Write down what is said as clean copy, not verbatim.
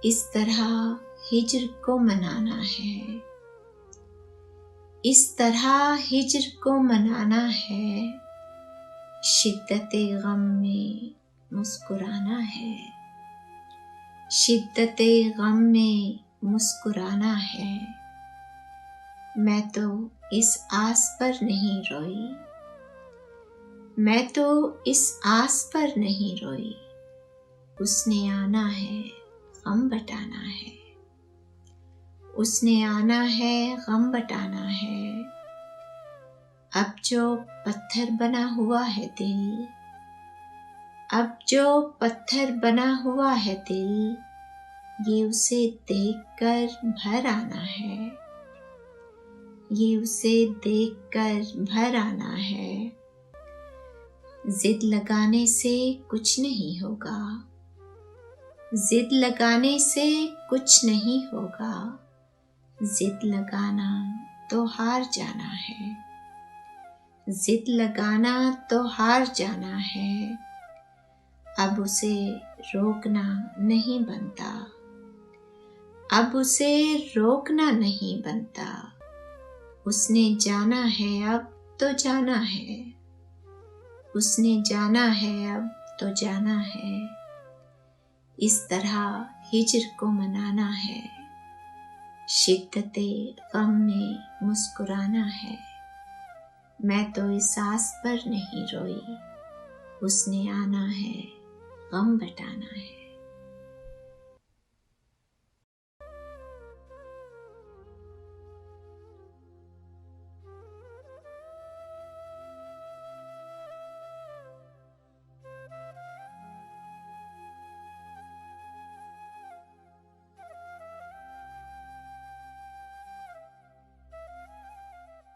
इस तरह हिज्र को मनाना है, इस तरह हिज्र को मनाना है। शिद्दते गम में मुस्कुराना है, शिद्दते गम में मुस्कुराना है। मैं तो इस आस पर नहीं रोई, मैं तो इस आस पर नहीं रोई। उसने आना है, गम बटाना है, उसने आना है, गम बटाना है। अब जो पत्थर बना हुआ है दिल, अब जो पत्थर बना हुआ है दिल, ये उसे देखकर भर आना है, ये उसे देखकर भर आना है। जिद लगाने से कुछ नहीं होगा, जिद लगाने से कुछ नहीं होगा। जिद लगाना तो हार जाना है, जिद लगाना तो हार जाना है। अब उसे रोकना नहीं बनता, अब उसे रोकना नहीं बनता। उसने जाना है, अब तो जाना है, उसने जाना है, अब तो जाना है। इस तरह हिज्र को मनाना है, शिद्दते गम में मुस्कुराना है। मैं तो इस आस पर नहीं रोई, उसने आना है, गम बटाना है।